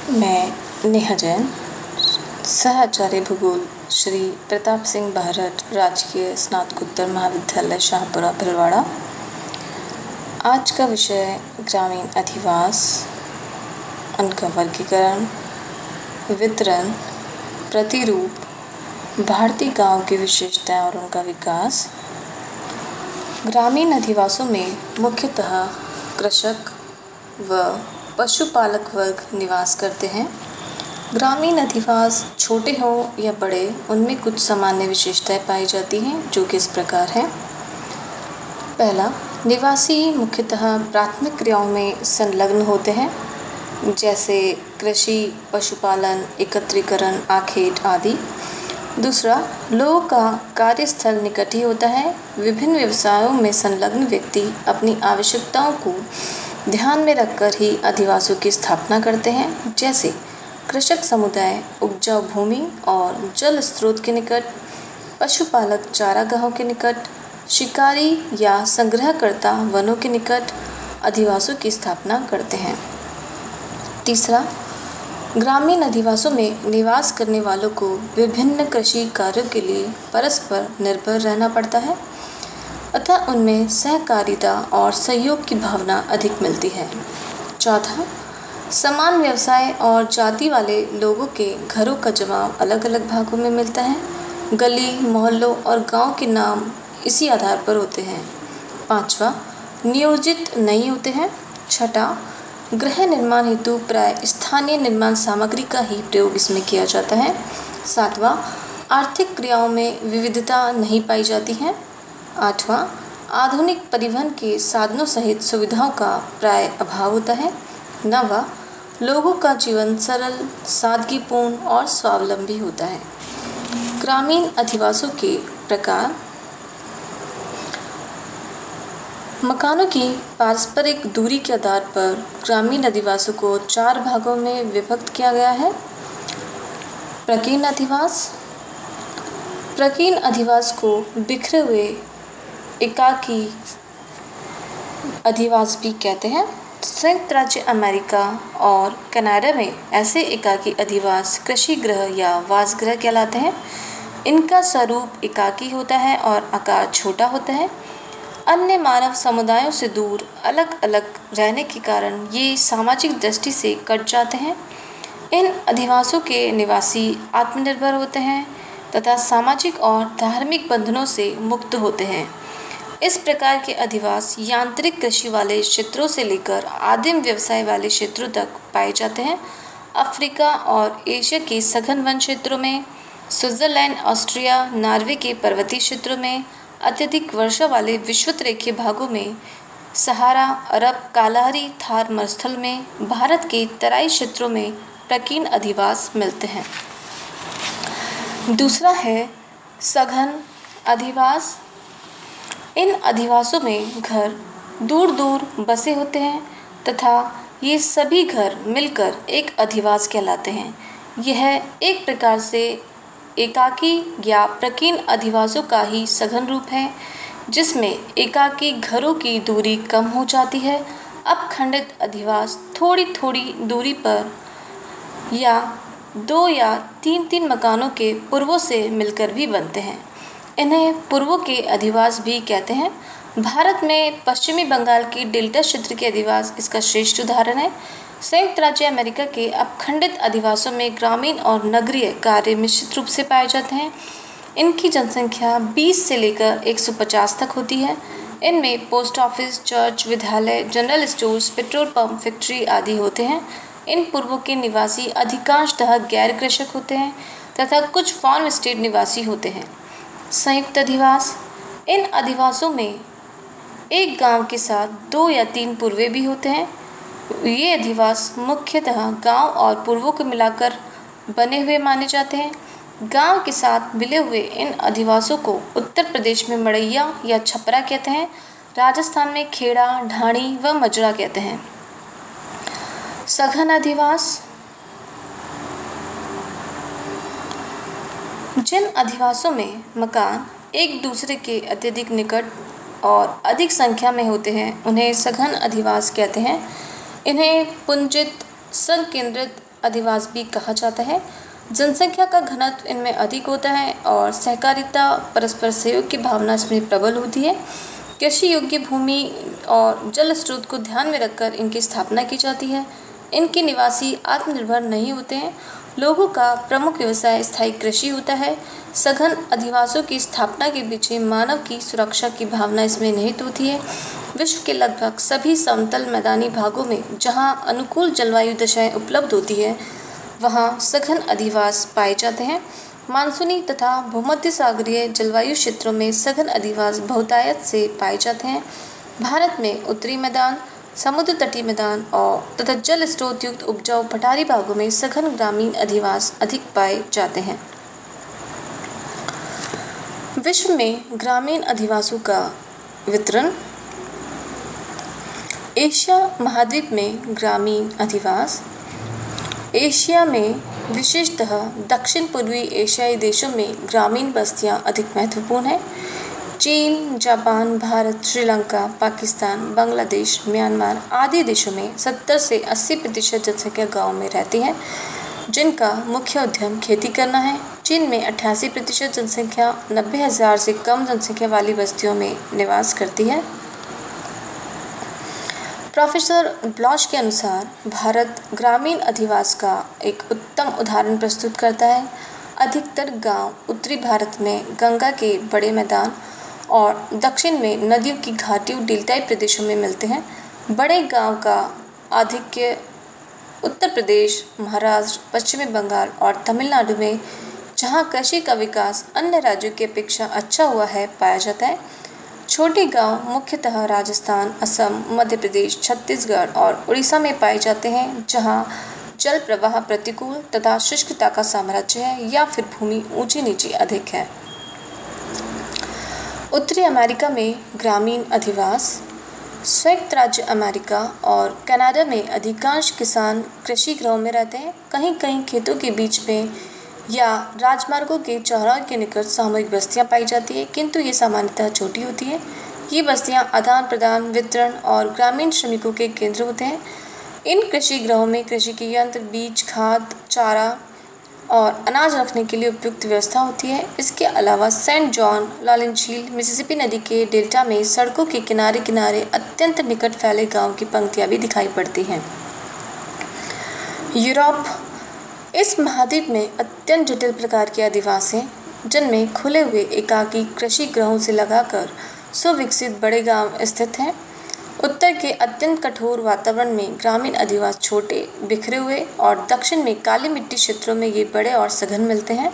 मैं नेहा जैन, सह आचार्य भूगोल श्री प्रताप सिंह भारत राजकीय स्नातकोत्तर महाविद्यालय शाहपुरा भिलवाड़ा। आज का विषय ग्रामीण अधिवास, उनका वर्गीकरण, वितरण, प्रतिरूप, भारतीय गांव की विशेषताएं और उनका विकास। ग्रामीण अधिवासों में मुख्यतः कृषक व पशुपालक वर्ग निवास करते हैं। ग्रामीण अधिवास छोटे हों या बड़े, उनमें कुछ सामान्य विशेषताएं पाई जाती हैं जो कि इस प्रकार हैं। पहला, निवासी मुख्यतः प्राथमिक क्रियाओं में संलग्न होते हैं, जैसे कृषि, पशुपालन, एकत्रीकरण, आखेट आदि। दूसरा, लोगों का कार्यस्थल निकट ही होता है। विभिन्न व्यवसायों में संलग्न व्यक्ति अपनी आवश्यकताओं को ध्यान में रखकर ही अधिवासों की स्थापना करते हैं, जैसे कृषक समुदाय उपजाऊ भूमि और जल स्रोत के निकट, पशुपालक चारागाहों के निकट, शिकारी या संग्रहकर्ता वनों के निकट अधिवासों की स्थापना करते हैं। तीसरा, ग्रामीण अधिवासों में निवास करने वालों को विभिन्न कृषि कार्यों के लिए परस्पर निर्भर रहना पड़ता है, अतः उनमें सहकारिता और सहयोग की भावना अधिक मिलती है। चौथा, समान व्यवसाय और जाति वाले लोगों के घरों का जमाव अलग अलग भागों में मिलता है। गली, मोहल्लों और गांव के नाम इसी आधार पर होते हैं। पांचवा, नियोजित नहीं होते हैं। छठा, गृह निर्माण हेतु प्राय स्थानीय निर्माण सामग्री का ही प्रयोग इसमें किया जाता है। सातवां, आर्थिक क्रियाओं में विविधता नहीं पाई जाती है। आठवां, आधुनिक परिवहन के साधनों सहित सुविधाओं का प्राय अभाव होता है। नौवां, लोगों का जीवन सरल, सादगीपूर्ण और स्वावलंबी होता है। ग्रामीण अधिवासों के प्रकार। मकानों की पारस्परिक दूरी के आधार पर ग्रामीण अधिवासों को 4 भागों में विभक्त किया गया है। प्रकीर्ण अधिवास। प्रकीर्ण अधिवास को बिखरे हुए एकाकी अधिवास भी कहते हैं। संयुक्त राज्य अमेरिका और कनाडा में ऐसे एकाकी अधिवास कृषि गृह या वासगृह कहलाते हैं। इनका स्वरूप एकाकी होता है और आकार छोटा होता है। अन्य मानव समुदायों से दूर अलग अलग रहने के कारण ये सामाजिक दृष्टि से कट जाते हैं। इन अधिवासों के निवासी आत्मनिर्भर होते हैं तथा सामाजिक और धार्मिक बंधनों से मुक्त होते हैं। इस प्रकार के अधिवास यांत्रिक कृषि वाले क्षेत्रों से लेकर आदिम व्यवसाय वाले क्षेत्रों तक पाए जाते हैं। अफ्रीका और एशिया के सघन वन क्षेत्रों में, स्विट्जरलैंड, ऑस्ट्रिया, नॉर्वे के पर्वतीय क्षेत्रों में, अत्यधिक वर्षा वाले विषुवत-रेखीय भागों में, सहारा, अरब, कालाहारी, थार मरुस्थल में, भारत के तराई क्षेत्रों में प्रकीर्ण अधिवास मिलते हैं। दूसरा है सघन अधिवास। इन अधिवासों में घर दूर दूर बसे होते हैं तथा ये सभी घर मिलकर एक अधिवास कहलाते हैं। यह एक प्रकार से एकाकी या प्रकीर्ण अधिवासों का ही सघन रूप है, जिसमें एकाकी घरों की दूरी कम हो जाती है। अपखंडित अधिवास थोड़ी थोड़ी दूरी पर या 2 या 3 मकानों के पूर्वों से मिलकर भी बनते हैं। इन्हें पूर्वों के अधिवास भी कहते हैं। भारत में पश्चिमी बंगाल की डेल्टा क्षेत्र के अधिवास इसका श्रेष्ठ उदाहरण है। संयुक्त राज्य अमेरिका के अपखंडित अधिवासों में ग्रामीण और नगरीय कार्य मिश्रित रूप से पाए जाते हैं। इनकी जनसंख्या 20 से लेकर 150 तक होती है। इनमें पोस्ट ऑफिस, चर्च, विद्यालय, general stores, petrol pump, factory आदि होते हैं। इन पूर्वों के निवासी अधिकांशतः गैर कृषक होते हैं तथा कुछ फार्म स्टेट निवासी होते हैं। संयुक्त अधिवास। इन अधिवासों में एक गांव के साथ 2 या 3 पूर्वे भी होते हैं। ये अधिवास मुख्यतः गांव और पूर्वों को मिलाकर बने हुए माने जाते हैं। गांव के साथ मिले हुए इन अधिवासों को उत्तर प्रदेश में मड़ैया या छपरा कहते हैं। राजस्थान में खेड़ा, ढाणी व मजरा कहते हैं। सघन अधिवास। जिन अधिवासों में मकान एक दूसरे के अत्यधिक निकट और अधिक संख्या में होते हैं उन्हें सघन अधिवास कहते हैं। इन्हें पुंजित, संकेंद्रित अधिवास भी कहा जाता है। जनसंख्या का घनत्व इनमें अधिक होता है और सहकारिता, परस्पर सहयोग की भावना इसमें प्रबल होती है। कृषि योग्य भूमि और जल स्रोत को ध्यान में रखकर इनकी स्थापना की जाती है। इनके निवासी आत्मनिर्भर नहीं होते हैं। लोगों का प्रमुख व्यवसाय स्थायी कृषि होता है। सघन अधिवासों की स्थापना के पीछे मानव की सुरक्षा की भावना इसमें निहित होती है। विश्व के लगभग सभी समतल मैदानी भागों में जहां अनुकूल जलवायु दशाएं उपलब्ध होती है, वहां सघन अधिवास पाए जाते हैं। मानसूनी तथा भूमध्य सागरीय जलवायु क्षेत्रों में सघन अधिवास बहुतायत से पाए जाते हैं। भारत में उत्तरी मैदान, समुद्र तटीय मैदान और तथा जल स्रोत युक्त उपजाऊ पठारी भागों में सघन ग्रामीण अधिवास अधिक पाए जाते हैं। विश्व में ग्रामीण अधिवासों का वितरण। एशिया महाद्वीप में ग्रामीण अधिवास। एशिया में विशेषतः दक्षिण पूर्वी एशियाई देशों में ग्रामीण बस्तियां अधिक महत्वपूर्ण हैं। चीन, जापान, भारत, श्रीलंका, पाकिस्तान, बांग्लादेश, म्यांमार आदि देशों में 70 से 80% जनसंख्या गाँव में रहती है, जिनका मुख्य उद्यम खेती करना है। चीन में 88% जनसंख्या 90,000 से कम जनसंख्या वाली बस्तियों में निवास करती है। प्रोफेसर ब्लॉश के अनुसार भारत ग्रामीण अधिवास का एक उत्तम उदाहरण प्रस्तुत करता है। अधिकतर गांव उत्तरी भारत में गंगा के बड़े मैदान और दक्षिण में नदियों की घाटियों डेल्टाई प्रदेशों में मिलते हैं। बड़े गांव का आधिक्य उत्तर प्रदेश, महाराष्ट्र, पश्चिमी बंगाल और तमिलनाडु में, जहां कृषि का विकास अन्य राज्यों की अपेक्षा अच्छा हुआ है, पाया जाता है। छोटे गांव मुख्यतः राजस्थान, असम, मध्य प्रदेश, छत्तीसगढ़ और उड़ीसा में पाए जाते हैं, जहां जल प्रवाह प्रतिकूल तथा शुष्कता का साम्राज्य है या फिर भूमि ऊंची नीची अधिक है। उत्तरी अमेरिका में ग्रामीण अधिवास। संयुक्त राज्य अमेरिका और कनाडा में अधिकांश किसान कृषि गृहों में रहते हैं। कहीं कहीं खेतों के बीच में या राजमार्गों के चौराहों के निकट सामूहिक बस्तियां पाई जाती है, किंतु ये सामान्यतः छोटी होती है। ये बस्तियां आदान प्रदान, वितरण और ग्रामीण श्रमिकों के केंद्र होते हैं। इन कृषि गृहों में कृषि के यंत्र, बीज, खाद, चारा और अनाज रखने के लिए उपयुक्त व्यवस्था होती है। इसके अलावा सेंट जॉन, लालिन झील, मिसिसिपी नदी के डेल्टा में सड़कों के किनारे किनारे अत्यंत निकट फैले गांव की पंक्तियां भी दिखाई पड़ती हैं। यूरोप। इस महाद्वीप में अत्यंत जटिल प्रकार के अधिवास हैं, जिनमें खुले हुए एकाकी कृषि गृहों से लगाकर सुविकसित बड़े गांव स्थित हैं। उत्तर के अत्यंत कठोर वातावरण में ग्रामीण अधिवास छोटे, बिखरे हुए और दक्षिण में काली मिट्टी क्षेत्रों में ये बड़े और सघन मिलते हैं।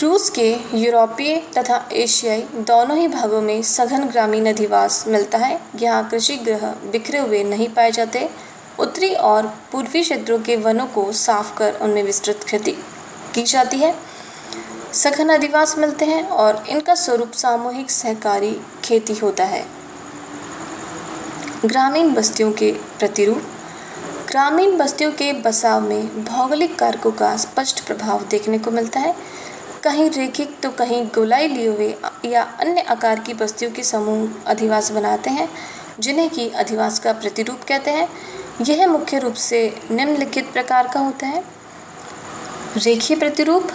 रूस के यूरोपीय तथा एशियाई दोनों ही भागों में सघन ग्रामीण अधिवास मिलता है। यहाँ कृषि गृह बिखरे हुए नहीं पाए जाते। उत्तरी और पूर्वी क्षेत्रों के वनों को साफ कर उनमें विस्तृत खेती की जाती है। सघन अधिवास मिलते हैं और इनका स्वरूप सामूहिक सहकारी खेती होता है। ग्रामीण बस्तियों के प्रतिरूप। ग्रामीण बस्तियों के बसाव में भौगोलिक कारकों का स्पष्ट प्रभाव देखने को मिलता है। कहीं रेखिक तो कहीं गोलाई लिए हुए या अन्य आकार की बस्तियों के समूह अधिवास बनाते हैं, जिन्हें कि अधिवास का प्रतिरूप कहते हैं। यह मुख्य रूप से निम्नलिखित प्रकार का होता है। रेखीय प्रतिरूप।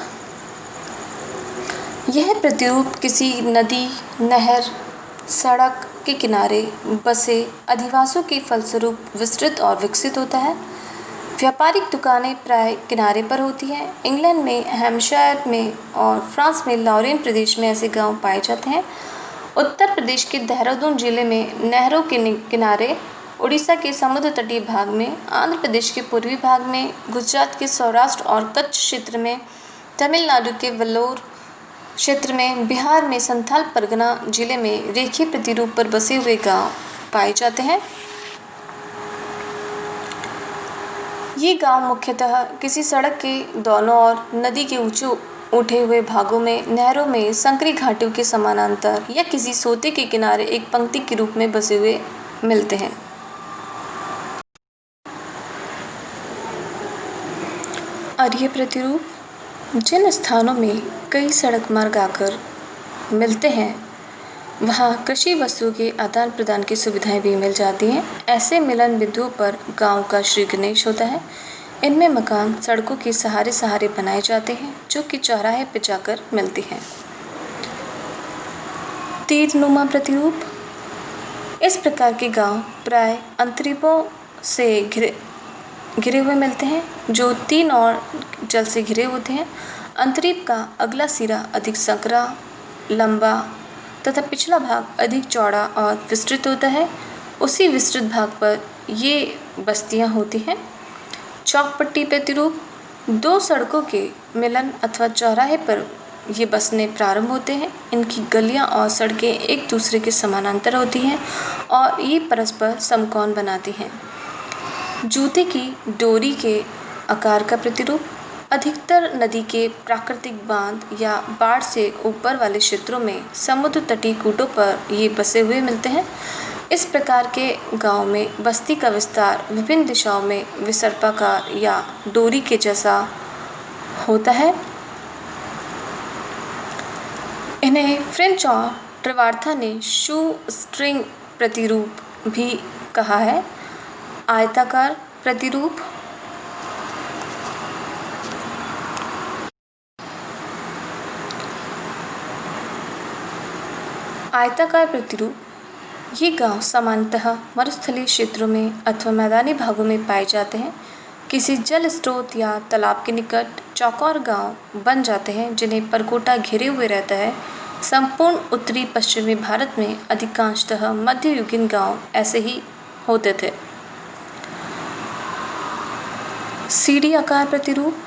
यह प्रतिरूप किसी नदी, नहर, सड़क के किनारे बसे अधिवासों के फलस्वरूप विस्तृत और विकसित होता है। व्यापारिक दुकानें प्राय किनारे पर होती हैं। इंग्लैंड में हैम्पशायर में और फ्रांस में लॉरेन प्रदेश में ऐसे गांव पाए जाते हैं। उत्तर प्रदेश के देहरादून जिले में नहरों के किनारे, उड़ीसा के समुद्र तटीय भाग में, आंध्र प्रदेश के पूर्वी भाग में, गुजरात के सौराष्ट्र और कच्छ क्षेत्र में, तमिलनाडु के वेल्लोर क्षेत्र में, बिहार में संथाल परगना जिले में रेखीय प्रतिरूप पर बसे हुए गांव पाए जाते हैं। ये गांव मुख्यतः किसी सड़क के दोनों ओर, नदी के ऊंचे उठे हुए भागों में, नहरों में, संकरी घाटियों के समानांतर या किसी सोते के किनारे एक पंक्ति के रूप में बसे हुए मिलते हैं। अरीय प्रतिरूप। जिन स्थानों में कई सड़क मार्ग आकर मिलते हैं, वहाँ कृषि वस्तुओं के आदान प्रदान की सुविधाएं भी मिल जाती हैं। ऐसे मिलन बिंदुओं पर गांव का श्री गणेश होता है। इनमें मकान सड़कों के सहारे सहारे बनाए जाते हैं जो कि चौराहे पर जाकर मिलती हैं। तीरनुमा प्रतिरूप। इस प्रकार के गांव प्राय अंतरीपों से घिरे हुए मिलते हैं जो तीन और जल से घिरे होते हैं। अंतरीप का अगला सिरा अधिक संकरा, लंबा तथा पिछला भाग अधिक चौड़ा और विस्तृत होता है। उसी विस्तृत भाग पर ये बस्तियां होती हैं। चौकपट्टी प्रतिरूप। दो सड़कों के मिलन अथवा चौराहे पर ये बसने प्रारंभ होते हैं। इनकी गलियां और सड़कें एक दूसरे के समानांतर होती हैं और ये परस्पर समकोण बनाती हैं। जूते की डोरी के आकार का प्रतिरूप। अधिकतर नदी के प्राकृतिक बांध या बाढ़ से ऊपर वाले क्षेत्रों में समुद्र तटीय कूटों पर ये बसे हुए मिलते हैं। इस प्रकार के गांव में बस्ती का विस्तार विभिन्न दिशाओं में विसर्पाकार या डोरी के जैसा होता है। इन्हें फ्रेंच और ट्रेवार्था ने शू स्ट्रिंग प्रतिरूप भी कहा है। आयताकार प्रतिरूप। आयताकार प्रतिरूप ये गांव सामान्यतः मरुस्थलीय क्षेत्रों में अथवा मैदानी भागों में पाए जाते हैं। किसी जल स्रोत या तालाब के निकट चौकोर गांव बन जाते हैं जिन्हें परकोटा घेरे हुए रहता है। संपूर्ण उत्तरी पश्चिमी भारत में अधिकांशतः मध्ययुगीन गांव ऐसे ही होते थे। सीढ़ी आकार प्रतिरूप।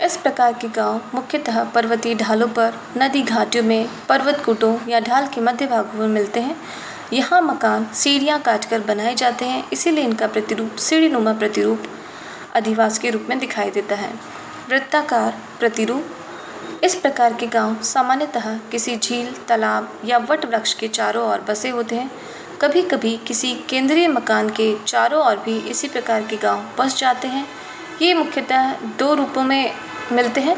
इस प्रकार के गांव मुख्यतः पर्वतीय ढालों पर, नदी घाटियों में, पर्वत कूटों या ढाल के मध्य भागों में मिलते हैं। यहाँ मकान सीढ़ियाँ काटकर बनाए जाते हैं, इसीलिए इनका प्रतिरूप सीढ़ीनुमा प्रतिरूप अधिवास के रूप में दिखाई देता है। वृत्ताकार प्रतिरूप। इस प्रकार के गांव सामान्यतः किसी झील, तालाब या वट वृक्ष के चारों ओर बसे होते हैं। कभी कभी किसी केंद्रीय मकान के चारों ओर भी इसी प्रकार के गांव बस जाते हैं। ये मुख्यतः दो रूपों में मिलते हैं।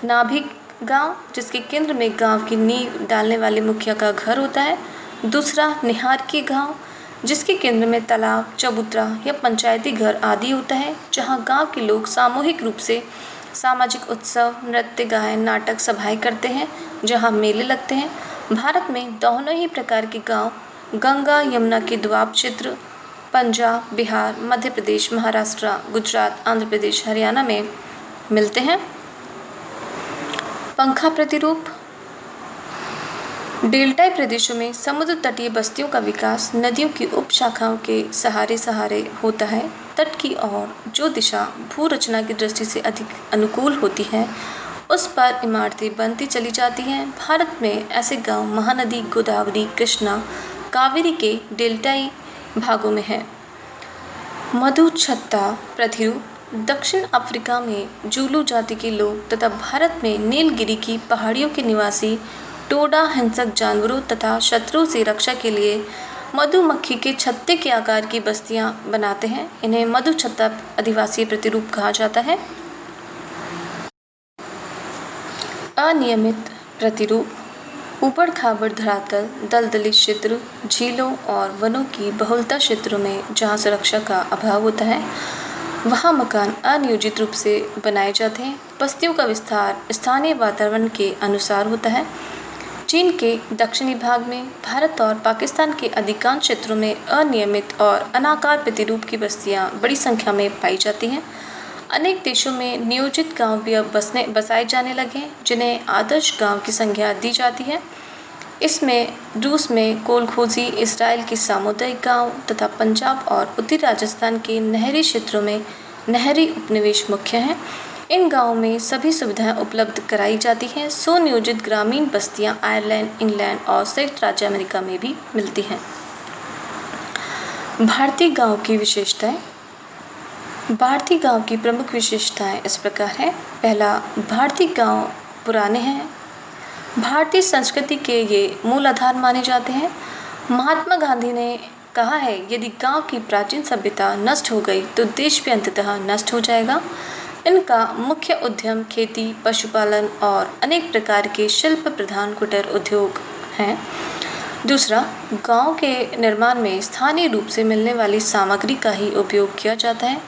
नाभिक गांव, जिसके केंद्र में गांव की नींव डालने वाले मुखिया का घर होता है। दूसरा निहारकी गांव, जिसके केंद्र में तालाब, चबूतरा या पंचायती घर आदि होता है, जहां गांव के लोग सामूहिक रूप से सामाजिक उत्सव, नृत्य, गायन, नाटक, सभाएं करते हैं, जहां मेले लगते हैं। भारत में दोनों ही प्रकार के गांव गंगा यमुना के दोआब क्षेत्र, पंजाब, बिहार, मध्य प्रदेश, महाराष्ट्र, गुजरात, आंध्र प्रदेश, हरियाणा में मिलते हैं। पंखा प्रतिरूप। डेल्टाई प्रदेशों में समुद्र तटीय बस्तियों का विकास नदियों की उप शाखाओं के सहारे सहारे होता है। तट की ओर जो दिशा भू रचना की दृष्टि से अधिक अनुकूल होती है, उस पर इमारतें बनती चली जाती हैं। भारत में ऐसे गांव महानदी गोदावरी, कृष्णा, कावेरी के डेल्टाई भागों में है। मधुछत्ता प्रतिरूप। दक्षिण अफ्रीका में जूलू जाति के लोग तथा भारत में नीलगिरी की पहाड़ियों के निवासी टोडा हिंसक जानवरों तथा शत्रुओं से रक्षा के लिए मधुमक्खी के छत्ते के आकार की बस्तियां बनाते हैं। इन्हें मधुछत्ता आदिवासी प्रतिरूप कहा जाता है। अनियमित प्रतिरूप। ऊबड़ खाबड़ धरातल, दलदली क्षेत्र, झीलों और वनों की बहुलता क्षेत्रों में जहाँ सुरक्षा का अभाव होता है, वहाँ मकान अनियोजित रूप से बनाए जाते हैं। बस्तियों का विस्तार स्थानीय वातावरण के अनुसार होता है। चीन के दक्षिणी भाग में, भारत और पाकिस्तान के अधिकांश क्षेत्रों में अनियमित और अनाकार प्रतिरूप की बस्तियां बड़ी संख्या में पाई जाती हैं। अनेक देशों में नियोजित गांव भी अब बसाए जाने लगे हैं, जिन्हें आदर्श गांव की संज्ञा दी जाती है। इसमें रूस में कोलखोजी, इसराइल के सामुदायिक गांव तथा पंजाब और उत्तरी राजस्थान के नहरी क्षेत्रों में नहरी उपनिवेश मुख्य हैं। इन गांवों में सभी सुविधाएं उपलब्ध कराई जाती हैं। सुनियोजित ग्रामीण बस्तियां आयरलैंड, इंग्लैंड और संयुक्त राज्य अमेरिका में भी मिलती हैं। भारतीय गांव की विशेषताएं। भारतीय गांव की प्रमुख विशेषताएं इस प्रकार हैं। पहला, भारतीय गांव पुराने हैं। भारतीय संस्कृति के ये मूल आधार माने जाते हैं। महात्मा गांधी ने कहा है, यदि गांव की प्राचीन सभ्यता नष्ट हो गई तो देश भी अंततः नष्ट हो जाएगा। इनका मुख्य उद्यम खेती, पशुपालन और अनेक प्रकार के शिल्प प्रधान कुटीर उद्योग हैं। दूसरा, गांव के निर्माण में स्थानीय रूप से मिलने वाली सामग्री का ही उपयोग किया जाता है।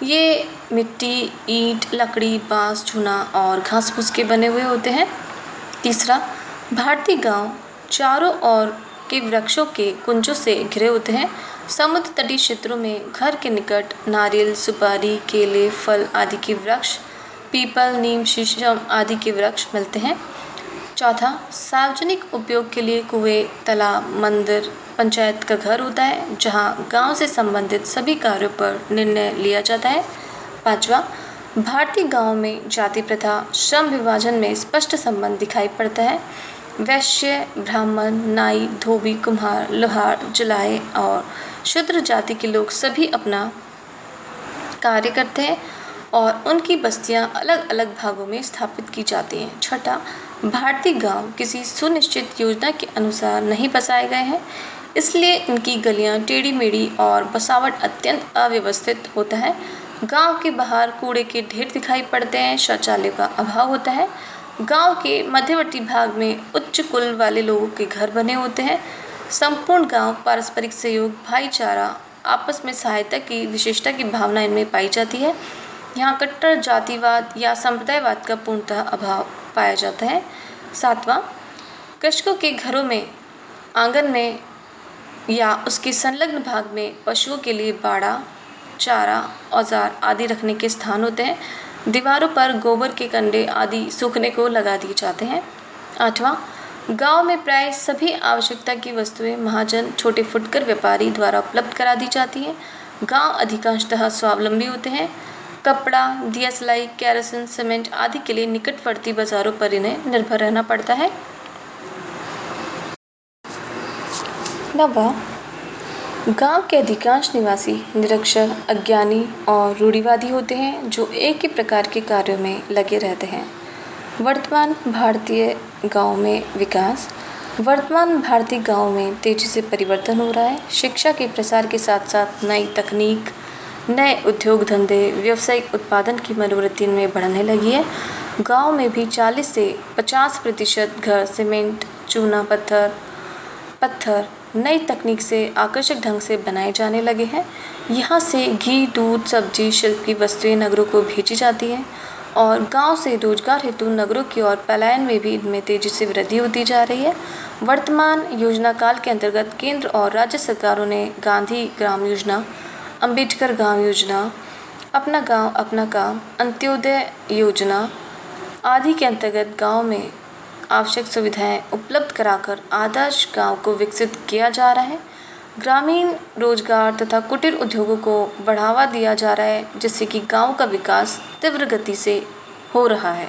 ये मिट्टी, ईंट, लकड़ी, बांस, चूना और घास फूस के बने हुए होते हैं। तीसरा, भारतीय गांव चारों ओर के वृक्षों के कुंजों से घिरे होते हैं। समुद्र तटीय क्षेत्रों में घर के निकट नारियल, सुपारी, केले, फल आदि के वृक्ष, पीपल, नीम, शीशम आदि के वृक्ष मिलते हैं। चौथा, सार्वजनिक उपयोग के लिए कुएं, तालाब, मंदिर, पंचायत का घर होता है जहाँ गांव से संबंधित सभी कार्यों पर निर्णय लिया जाता है। पांचवा, भारतीय गांव में जाति प्रथा, श्रम विभाजन में स्पष्ट संबंध दिखाई पड़ता है। वैश्य, ब्राह्मण, नाई, धोबी, कुम्हार, लोहार, जुलाहे और शूद्र जाति के लोग सभी अपना कार्य करते हैं और उनकी बस्तियां अलग अलग भागों में स्थापित की जाती हैं। छठा, भारतीय गांव किसी सुनिश्चित योजना के अनुसार नहीं बसाए गए हैं, इसलिए इनकी गलियां टेढ़ी मेढ़ी और बसावट अत्यंत अव्यवस्थित होता है। गांव के बाहर कूड़े के ढेर दिखाई पड़ते हैं, शौचालय का अभाव होता है। गांव के मध्यवर्ती भाग में उच्च कुल वाले लोगों के घर बने होते हैं। संपूर्ण गांव पारस्परिक सहयोग, भाईचारा, आपस में सहायता की विशेषता की भावना इनमें पाई जाती है। यहाँ कट्टर जातिवाद या संप्रदायवाद का पूर्णतः अभाव पाया जाता है। सातवां, कृषकों के घरों में आंगन में या उसके संलग्न भाग में पशुओं के लिए बाड़ा, चारा, औजार आदि रखने के स्थान होते हैं। दीवारों पर गोबर के कंडे आदि सूखने को लगा दिए जाते हैं। आठवां, गांव में प्राय सभी आवश्यकता की वस्तुएं महाजन, छोटे फुटकर व्यापारी द्वारा उपलब्ध करा दी जाती हैं। गांव अधिकांशतः स्वावलंबी होते हैं। कपड़ा, दिया सिलाई, केरोसिन, सीमेंट आदि के लिए निकटवर्ती बाजारों पर इन्हें निर्भर रहना पड़ता है। नौवां, गांव के अधिकांश निवासी निरक्षर, अज्ञानी और रूढ़िवादी होते हैं जो एक ही प्रकार के कार्यों में लगे रहते हैं। वर्तमान भारतीय गांव में तेजी से परिवर्तन हो रहा है। शिक्षा के प्रसार के साथ साथ नई तकनीक, नए उद्योग धंधे, व्यावसायिक उत्पादन की मनोवृत्ति में बढ़ने लगी है। गांव में भी 40 से 50% घर सीमेंट, चूना, पत्थर नई तकनीक से आकर्षक ढंग से बनाए जाने लगे हैं। यहाँ से घी, दूध, सब्जी, शिल्प की वस्तुएं नगरों को भेजी जाती हैं और गांव से रोजगार हेतु नगरों की ओर पलायन में भी इनमें तेजी से वृद्धि होती जा रही है। वर्तमान योजना काल के अंतर्गत केंद्र और राज्य सरकारों ने गांधी ग्राम योजना, अंबेडकर गांव योजना, अपना गांव अपना काम, अंत्योदय योजना आदि के अंतर्गत गांव में आवश्यक सुविधाएं उपलब्ध कराकर आदर्श गांव को विकसित किया जा रहा है। ग्रामीण रोजगार तथा कुटीर उद्योगों को बढ़ावा दिया जा रहा है जिससे कि गांव का विकास तीव्र गति से हो रहा है।